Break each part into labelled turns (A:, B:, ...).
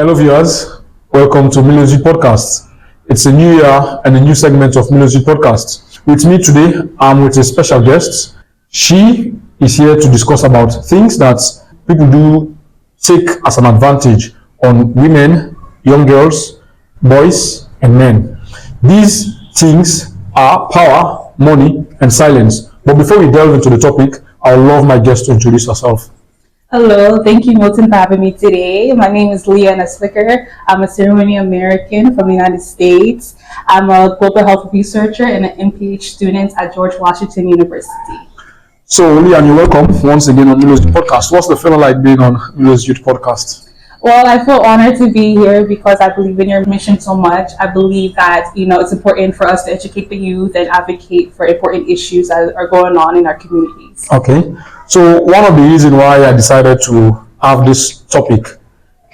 A: Hello viewers, welcome to Milo's Youth Podcast. It's a new year and a new segment of Milo's Youth Podcast. With me today, I'm with a special guest. She is here to discuss about things that people do take as an advantage on women, young girls, boys, and men. These things are power, money, and silence. But before we delve into the topic, I would love my guest to introduce herself.
B: Hello, thank you, Milton, for having me today. My name is Leanna Slicker. I'm a ceremony American from the United States. I'm a global health researcher and an MPH student at George Washington University.
A: So, Leanna, you're welcome once again on Milo's Youth Podcast. What's the feeling like being on Milo's Youth Podcast?
B: Well, I feel honored to be here because I believe in your mission so much. I believe that, it's important for us to educate the youth and advocate for important issues that are going on in our communities.
A: Okay. So one of the reasons why I decided to have this topic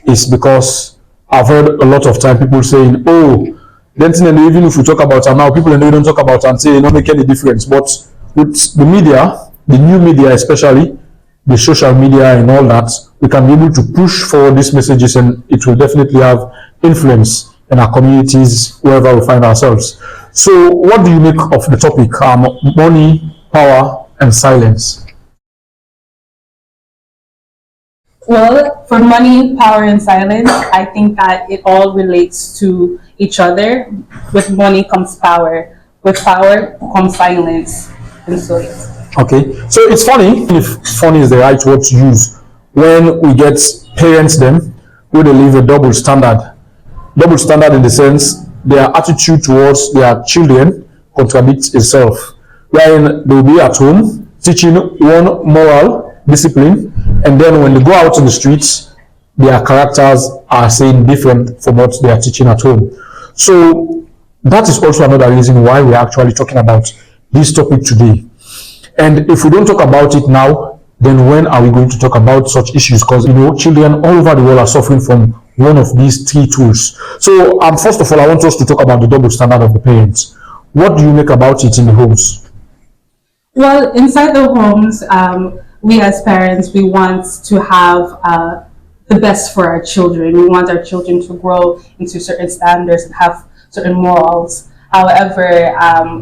A: is because I've heard a lot of time people saying, then even if we talk about it now, people don't talk about it and say it don't make any difference. But with the media, the new media especially, the social media and all that, we can be able to push forward these messages and it will definitely have influence in our communities, wherever we find ourselves. So what do you make of the topic, money, power, and silence?
B: Well, for money, power, and silence, I think that it all relates to each other. With money comes power. With power comes silence. And so, yes.
A: Okay, so it's funny, if funny is the right word to use, when we get parents them, who they live a double standard. Double standard in the sense, their attitude towards their children contradicts itself. Wherein they'll be at home, teaching one moral discipline, and then when they go out in the streets, their characters are saying different from what they are teaching at home. So that is also another reason why we are actually talking about this topic today. And if we don't talk about it now, then when are we going to talk about such issues? Because children all over the world are suffering from one of these three tools. So first of all, I want us to talk about the double standard of the parents. What do you make about it in the homes?
B: Well, inside the homes, we as parents, we want to have the best for our children. We want our children to grow into certain standards and have certain morals. However,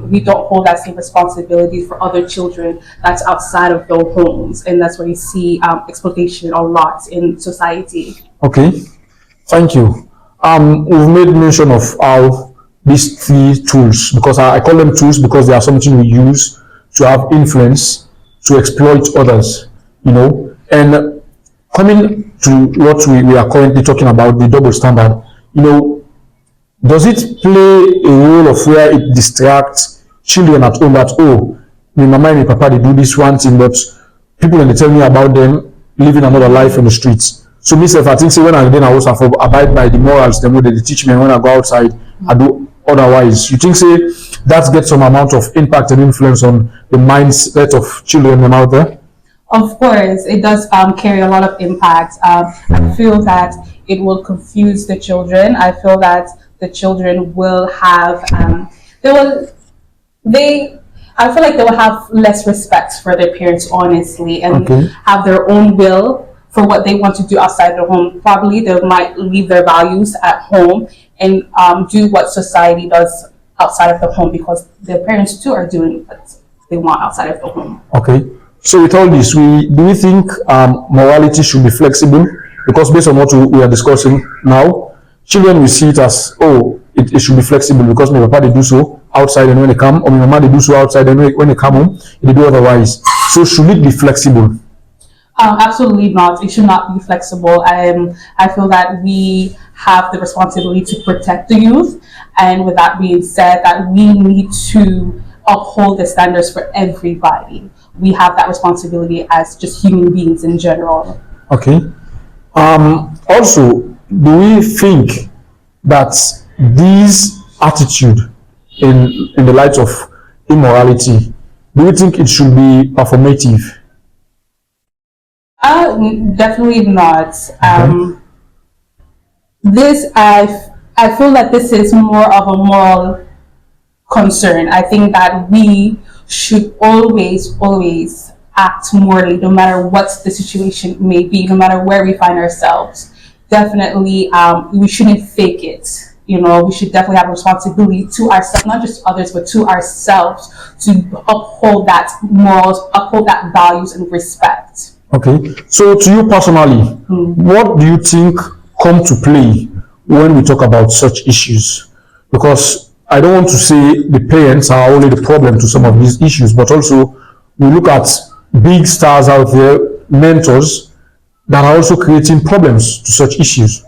B: we don't hold that same responsibility for other children that's outside of their homes. And that's where you see exploitation a lot in society.
A: Okay, thank you. We've made mention of how these three tools, because I call them tools because they are something we use to have influence, to exploit others, and coming to what we are currently talking about, the double standard, does it play a role of where it distracts children at home that, my mama and my papa, they do this one thing, but people when they tell me about them living another life in the streets. So myself, I think, say when I then I also have to abide by the morals, the way they teach me, and when I go outside, I do otherwise. You think, say, that gets some amount of impact and influence on the mindset of children out there?
B: Of course, it does carry a lot of impact. I feel that it will confuse the children. I feel that the children will have, I feel like they will have less respect for their parents, honestly, and have their own will for what they want to do outside their home. Probably they might leave their values at home and do what society does outside of the home because their parents too are doing what they want outside of the home.
A: Okay. So with all this, do we think morality should be flexible? Because based on what we are discussing now, children will see it as, it should be flexible because my papa they do so outside and when they come, or my mama they do so outside and when they come home, they do otherwise. So should it be flexible?
B: Absolutely not. It should not be flexible. I feel that we have the responsibility to protect the youth, and with that being said, that we need to uphold the standards for everybody. We have that responsibility as just human beings in general.
A: Okay. Also, do we think that this attitude in the light of immorality, do you think it should be performative?
B: Definitely not. I feel that this is more of a moral concern. I think that we should always act morally, no matter what the situation may be, no matter where we find ourselves. definitely we shouldn't fake it. We should definitely have a responsibility to ourselves, not just others, but to ourselves, to uphold that morals, uphold that values and respect.
A: Okay. So to you personally, what do you think come to play when we talk about such issues? Because I don't want to say the parents are only the problem to some of these issues, but also we look at big stars out there, mentors that are also creating problems to such issues.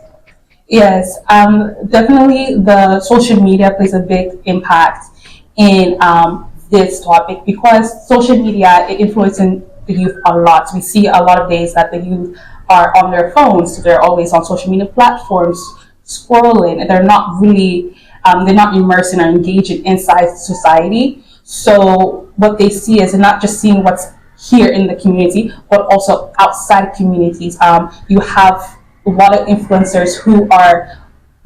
B: Yes, definitely the social media plays a big impact in this topic, because social media is influencing the youth a lot. We see a lot of days that the youth are on their phones, they're always on social media platforms scrolling, and they're not immersing or engaging inside society. So what they see is not just seeing what's here in the community, but also outside communities. You have a lot of influencers who are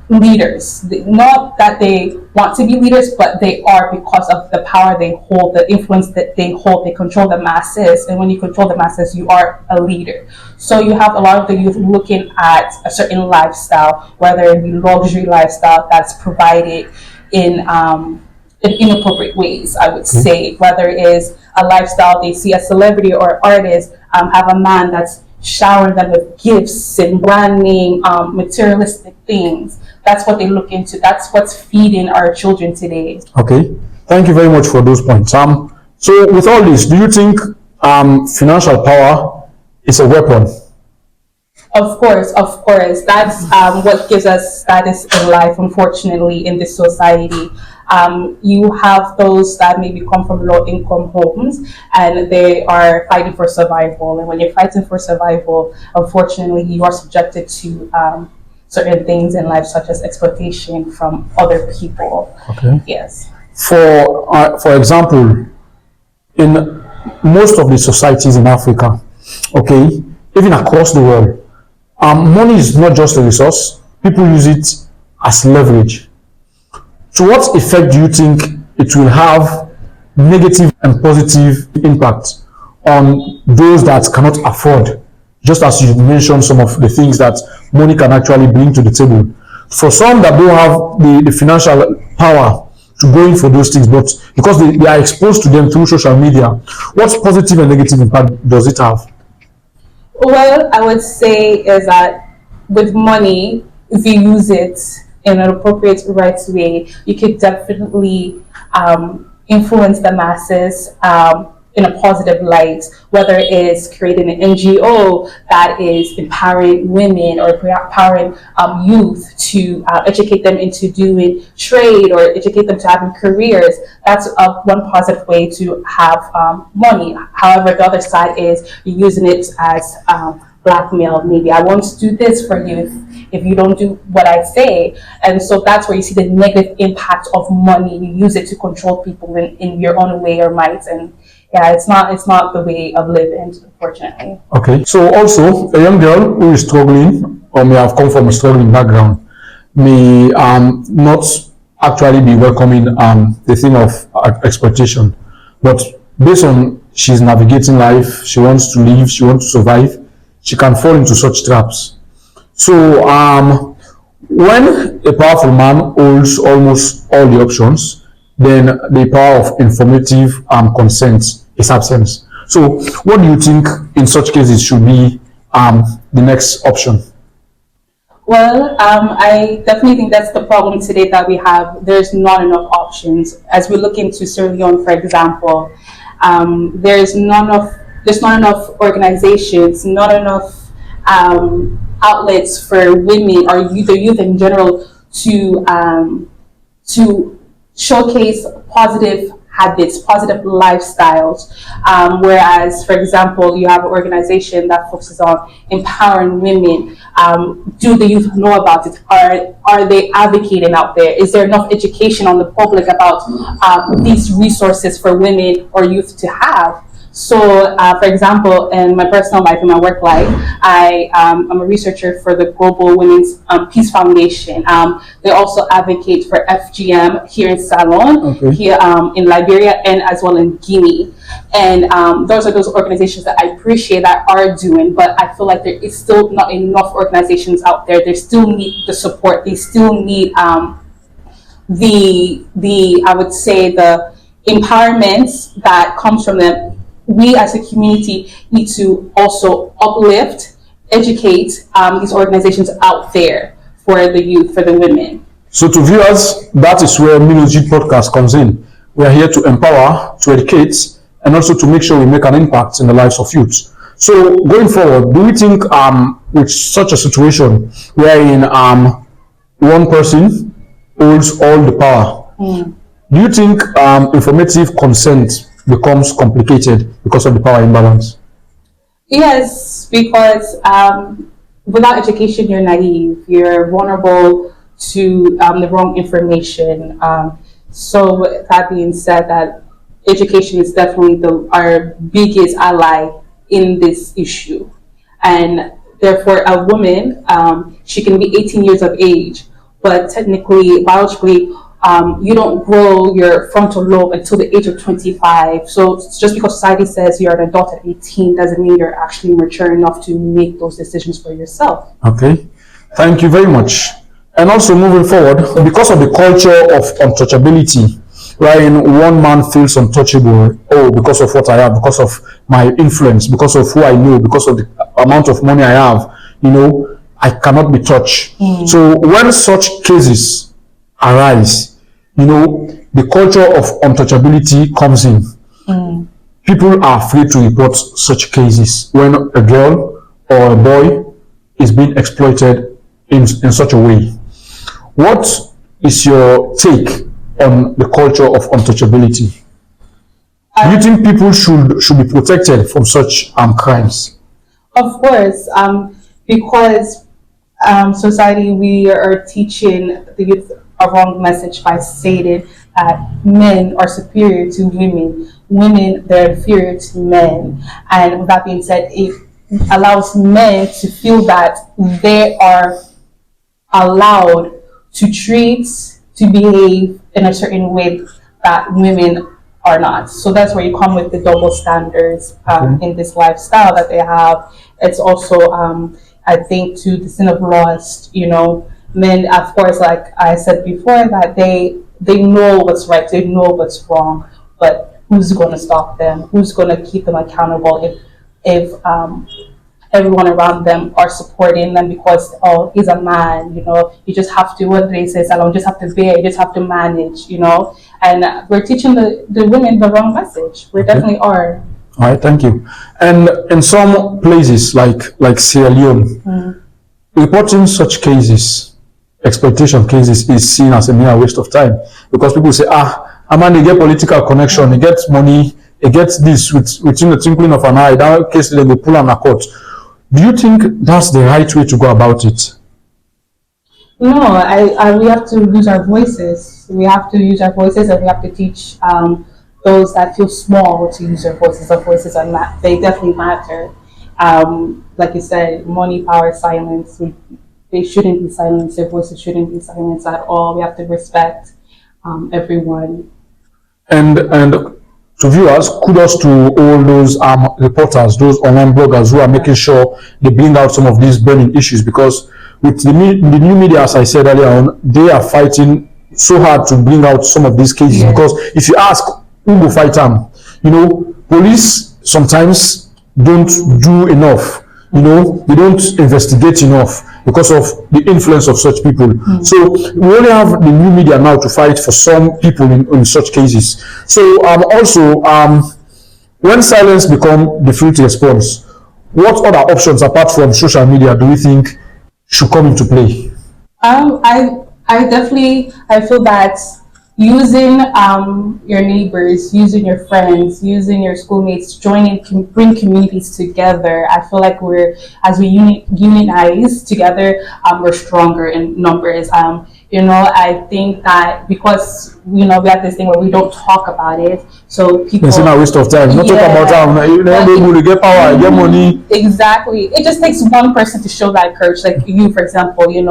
B: leaders. Not that they want to be leaders, but they are because of the power they hold, the influence that they hold. They control the masses, and when you control the masses, you are a leader. So you have a lot of the youth looking at a certain lifestyle, whether it be luxury lifestyle that's provided in inappropriate ways, I would say, whether it is a lifestyle they see a celebrity or artist have a man that's showering them with gifts and brand name materialistic things. That's what they look into. That's what's feeding our children today.
A: Okay. Thank you very much for those points. So with all this, do you think financial power is a weapon?
B: Of course, of course. That's what gives us status in life, unfortunately, in this society. You have those that maybe come from low income homes and they are fighting for survival. And when you're fighting for survival, unfortunately, you are subjected to certain things in life, such as exploitation from other people.
A: Okay.
B: Yes.
A: For example, in most of the societies in Africa, okay, even across the world, money is not just a resource. People use it as leverage. To what effect do you think it will have negative and positive impact on those that cannot afford? Just as you mentioned some of the things that money can actually bring to the table. For some that don't have the financial power to go in for those things, but because they are exposed to them through social media, what positive and negative impact does it have?
B: Well, I would say is that with money, if you use it in an appropriate, right way, you could definitely influence the masses in a positive light, whether it is creating an NGO that is empowering women or empowering youth to educate them into doing trade or educate them to having careers. That's one positive way to have money. However, the other side is you're using it as blackmail. Maybe I want to do this for you if you don't do what I say. And so that's where you see the negative impact of money. You use it to control people in your own way or might. And yeah, it's not the way of living, unfortunately.
A: Okay. So also a young girl who is struggling or may have come from a struggling background may not actually be welcoming the thing of exploitation. But based on she's navigating life, she wants to live, she wants to survive, she can fall into such traps. So when a powerful man holds almost all the options, then the power of informative consent is absent. So what do you think in such cases should be the next option?
B: Well, I definitely think that's the problem today that we have. There's not enough options. As we look into Sierra Leone, for example, there's not enough organizations, not enough outlets for women or the youth in general to showcase positive habits, positive lifestyles. Whereas, for example, you have an organization that focuses on empowering women. Do the youth know about it? Are they advocating out there? Is there enough education on the public about these resources for women or youth to have? So, for example, in my personal life, in my work life, I'm a researcher for the Global Women's Peace Foundation. They also advocate for FGM here in Salon, here in Liberia, and as well in Guinea. And those are those organizations that I appreciate that are doing, but I feel like there is still not enough organizations out there. They still need the support. They still need the I would say the empowerment that comes from them. We as a community need to also uplift, educate these organizations out there for the youth, for the women.
A: So to viewers, that is where Milo's Youth Podcast comes in. We are here to empower, to educate, and also to make sure we make an impact in the lives of youth. So going forward, do we think with such a situation wherein one person holds all the power, do you think informative consent becomes complicated because of the power imbalance?
B: Yes, because without education, you're naive. You're vulnerable to the wrong information. So with that being said, that education is definitely our biggest ally in this issue. And therefore, a woman, she can be 18 years of age, but technically, biologically, you don't grow your frontal lobe until the age of 25. So just because society says you're an adult at 18 doesn't mean you're actually mature enough to make those decisions for yourself.
A: Okay, thank you very much. And also moving forward, because of the culture of untouchability, wherein one man feels untouchable, because of what I have, because of my influence, because of who I know, because of the amount of money I have, I cannot be touched. So when such cases arise, the culture of untouchability comes in. People are afraid to report such cases when a girl or a boy is being exploited in such a way. What is your take on the culture of untouchability? Do you think people should be protected from such crimes?
B: Of course, because society, we are teaching the youth a wrong message by stating that men are superior to women, women they're inferior to men, and with that being said, it allows men to feel that they are allowed to treat, to behave in a certain way that women are not. So that's where you come with the double standards in this lifestyle that they have. It's also, I think, to the sin of lust. Men, of course, like I said before, that they know what's right, they know what's wrong, but who's going to stop them? Who's going to keep them accountable if everyone around them are supporting them because, he's a man, you just have to, what they say, Salon, just have to bear, you just have to manage, and we're teaching the women the wrong message. We definitely are.
A: All right, thank you. And in some places like Sierra Leone, reporting such cases, exploitation cases, is seen as a mere waste of time because people say, a man, they get political connection, he gets money, he gets this within the twinkling of an eye. That case, they go pull on a court. Do you think that's the right way to go about it?
B: No, we have to use our voices. We have to use our voices, and we have to teach those that feel small to use their voices. Their voices are they definitely matter. Like you said, money, power, silence. They shouldn't be silenced. Their voices shouldn't be silenced at all. We have to respect everyone. And
A: to viewers, kudos to all those reporters, those online bloggers who are making sure they bring out some of these burning issues, because with the new media, as I said earlier on, they are fighting so hard to bring out some of these cases. Because if you ask who will fight them, police sometimes don't do enough. They don't investigate enough because of the influence of such people. So we only have the new media now to fight for some people in such cases. So also, when silence becomes the fruit response, what other options apart from social media do you think should come into play?
B: I feel that using your neighbors, using your friends, using your schoolmates, joining, can bring communities together. I feel like as we unionize together, we're stronger in numbers. I think that because we have this thing where we don't talk about it, so people.
A: It's not a waste of time. Not talk about how you know able to get power, get money.
B: Exactly. It just takes one person to show that courage. Like you, for example, you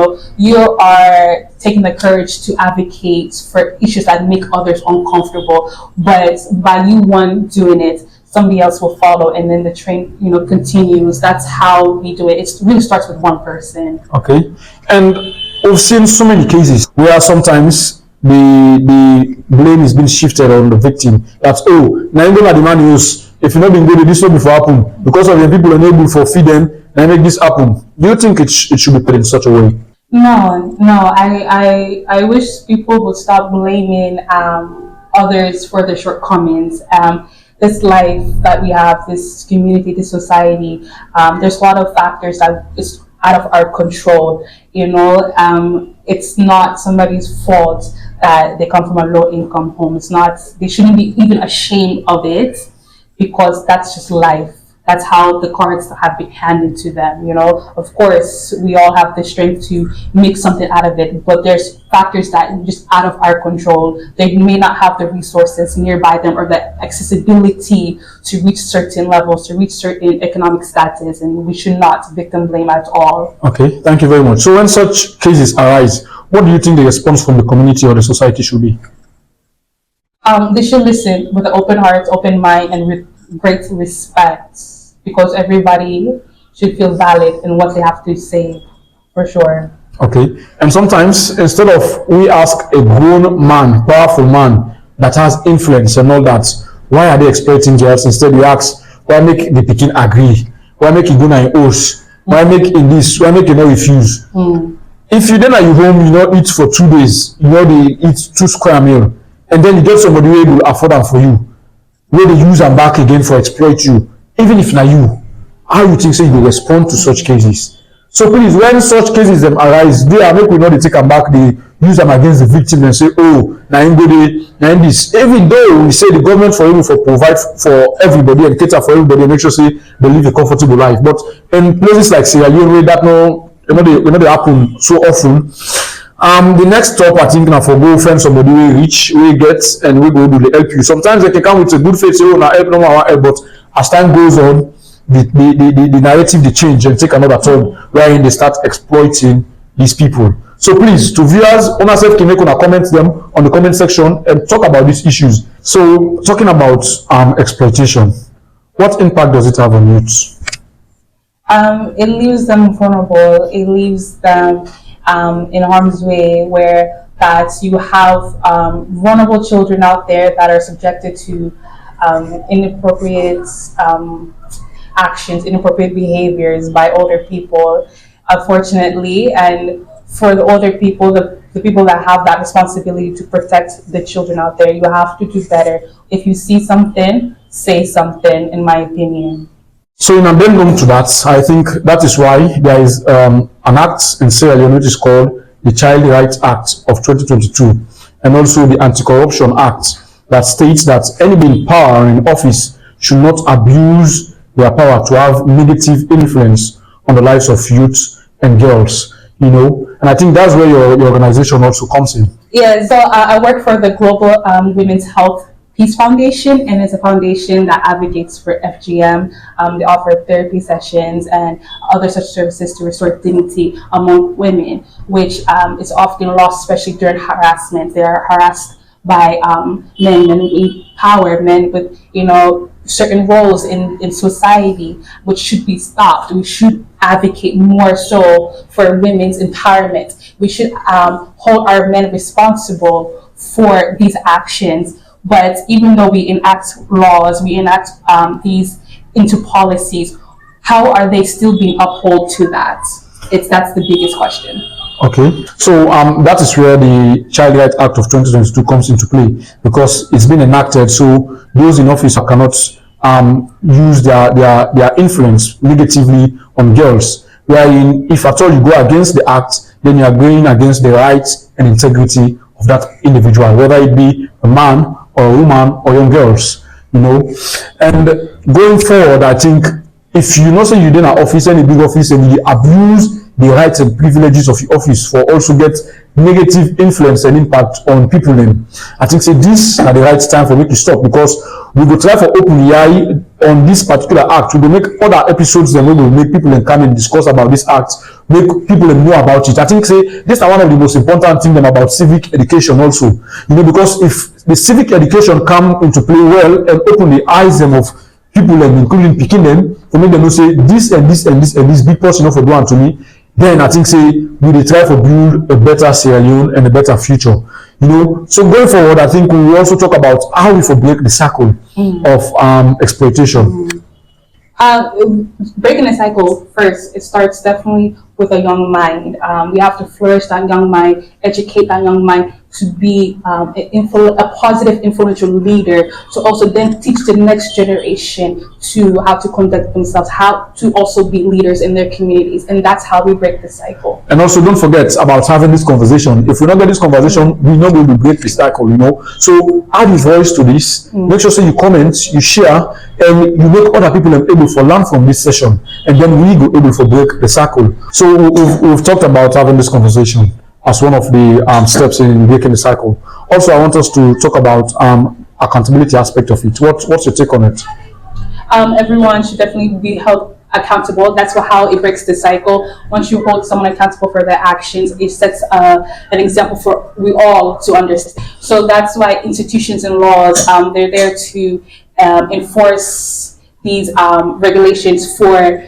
B: are taking the courage to advocate for issues that make others uncomfortable. But by you one doing it, somebody else will follow, and then the train, continues. That's how we do it. It really starts with one person.
A: Okay, and we've seen so many cases where sometimes the blame is being shifted on the victim. That's now even the man use if you not been good, this will before happen because of the people unable for feed them and make this happen. Do you think it should be put in such a way?
B: No. I wish people would stop blaming others for their shortcomings. This life that we have, this community, this society, there's a lot of factors that is out of our control. It's not somebody's fault that they come from a low income home. It's not, they shouldn't be even ashamed of it because that's just life. That's how the cards have been handed to them. Of course, we all have the strength to make something out of it, but there's factors that are just out of our control. They may not have the resources nearby them or the accessibility to reach certain levels, to reach certain economic status, and we should not victim blame at all.
A: Okay, thank you very much. So when such cases arise, what do you think the response from the community or the society should be?
B: They should listen with an open heart, open mind, and with great respect, because everybody should feel valid in what they have to say, for sure.
A: Okay, and sometimes instead of we ask a grown man, powerful man that has influence and all that, why are they exploiting girls? Instead we ask, why make the pikin agree? Why make it go na oath? Why make it this? Why make it not refuse? If you then at your home, eat for 2 days, they eat 2 square meal, and then you get somebody who will afford them for you, where they use and back again for exploit you, even if not you, how you think you will respond to such cases? So please, when such cases them arise, they are make we not take them back, they use them against the victim and say, this. Even though we say the government for able to provide for everybody and cater for everybody and make sure say they live a comfortable life. But in places like Sierra Leone, where that they happen so often. The next stop I think now for go find somebody we reach, we get, and we go do the help you. Sometimes they can come with a good faith, say, now help, no more help, but as time goes on, the narrative they change and take another turn wherein they start exploiting these people. So please, to viewers, on ourselves can make comment them on the comment section and talk about these issues. So talking about exploitation, what impact does it have on youth?
B: It leaves them vulnerable. It leaves them in harm's way, where that you have vulnerable children out there that are subjected to inappropriate actions, inappropriate behaviors by older people, unfortunately. And for the older people, the people that have that responsibility to protect the children out there, you have to do better. If you see something, say something, in my opinion.
A: So in addendum to that, I think that is why there is an act in Sierra Leone which is called the Child Rights Act of 2022, and also the Anti-Corruption Act that states that anybody in power and in office should not abuse their power to have negative influence on the lives of youth and girls, and I think that's where your organization also comes in.
B: Yeah, so I work for the Global Women's Health Peace Foundation, and it's a foundation that advocates for FGM. They offer therapy sessions and other such services to restore dignity among women, which is often lost, especially during harassment. They are harassed by men in power, men with certain roles in society, which should be stopped. We should advocate more so for women's empowerment. We should hold our men responsible for these actions. But even though we enact laws, we enact these into policies, how are they still being upheld to that? That's the biggest question.
A: Okay, so that is where the Child Rights Act of 2022 comes into play, because it's been enacted, so those in office cannot use their influence negatively on girls, wherein if at all you go against the act, then you are going against the rights and integrity of that individual, whether it be a man or a woman or young girls, And going forward, I think if say you in an office, any big office, and you abuse the rights and privileges of the office for also get negative influence and impact on people then. I think say this are the right time for me to stop, because we go try for open AI on this particular act. We will make other episodes then we will make people and come and discuss about this act, make people know about it. I think say this is one of the most important things about civic education also. Because if the civic education come into play well and open the eyes them of people and including picking them, to make them know say this and this and this and this big person for doing to me, then I think say we will try to build a better Sierra Leone and a better future. So going forward, I think we will also talk about how we break the cycle of exploitation.
B: Breaking the cycle first, it starts definitely with a young mind. We have to flourish that young mind, educate that young mind to be a positive, influential leader, to also then teach the next generation to how to conduct themselves, how to also be leaders in their communities, and that's how we break the cycle.
A: And also don't forget about having this conversation. If we don't get this conversation, we know we will break the cycle, So add your voice to this. Make sure you comment, you share, and you make other people able to learn from this session, and then we go able to break the cycle. So we've talked about having this conversation as one of the steps in breaking the cycle. Also, I want us to talk about accountability aspect of it. What's your take on it?
B: Everyone should definitely be held accountable. That's how it breaks the cycle. Once you hold someone accountable for their actions, it sets an example for we all to understand. So that's why institutions and laws, they're there to enforce these regulations for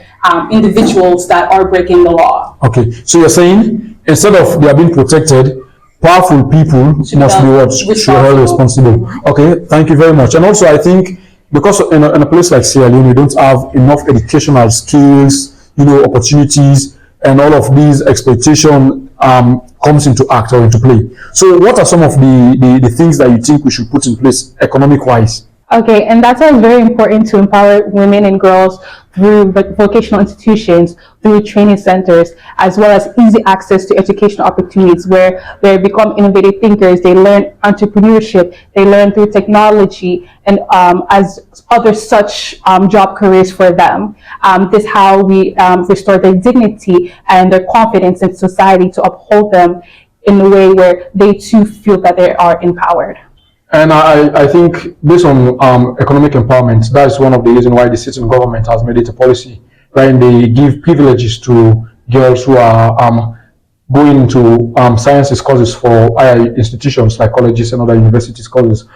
B: individuals that are breaking the law.
A: Okay, so you're saying instead of they are being protected, powerful people must be held responsible. Okay, thank you very much. And also, I think because in a place like Sierra Leone, we don't have enough educational skills, opportunities, and all of these exploitation comes into act or into play. So, what are some of the things that you think we should put in place economic-wise?
B: Okay, and that's why it's very important to empower women and girls through vocational institutions, through training centers, as well as easy access to educational opportunities where they become innovative thinkers. They learn entrepreneurship, they learn through technology, and as other such job careers for them. This is how we restore their dignity and their confidence in society to uphold them in a way where they too feel that they are empowered.
A: And I think based on economic empowerment, that is one of the reasons why the sitting government has made it a policy, right? They give privileges to girls who are going into sciences courses for higher institutions like colleges and other universities courses.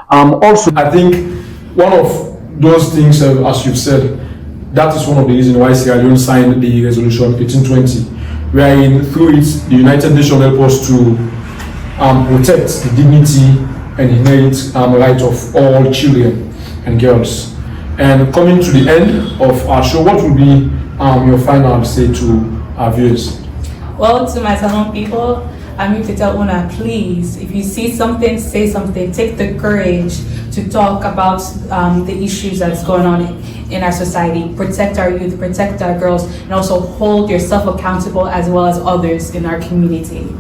A: Also, I think one of those things, as you've said, that is one of the reasons why Sierra Leone signed the resolution 1820, wherein through it, the United Nations help us to protect the dignity and inherent right of all children and girls. And coming to the end of our show, what will be your final say to our viewers?
C: Well, to my Salon people, I'm here to tell Una, please, if you see something, say something. Take the courage to talk about the issues that's going on in our society. Protect our youth, protect our girls, and also hold yourself accountable as well as others in our community.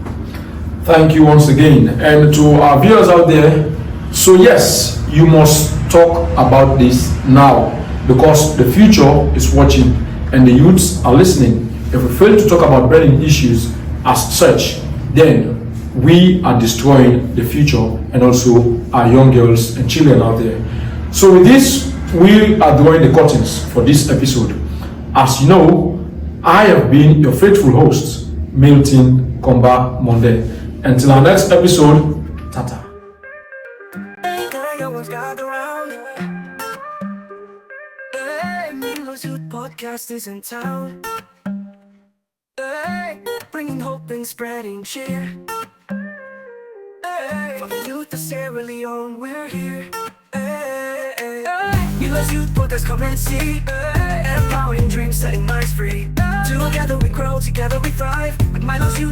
A: Thank you once again. And to our viewers out there, so yes, you must talk about this now, because the future is watching and the youths are listening. If we fail to talk about burning issues as such, then we are destroying the future and also our young girls and children out there. So with this, we are drawing the curtains for this episode. As you know, I have been your faithful host, Milton Komba Monde. Until our next episode, Tata. Milo's Youth Podcast is in town. Bringing hope and spreading cheer. For the youth of Sierra Leone, we're here. Milo's Youth Podcast, come and see. Empowering dreams, setting minds free. Together we grow, together we thrive. With Milo's Youth.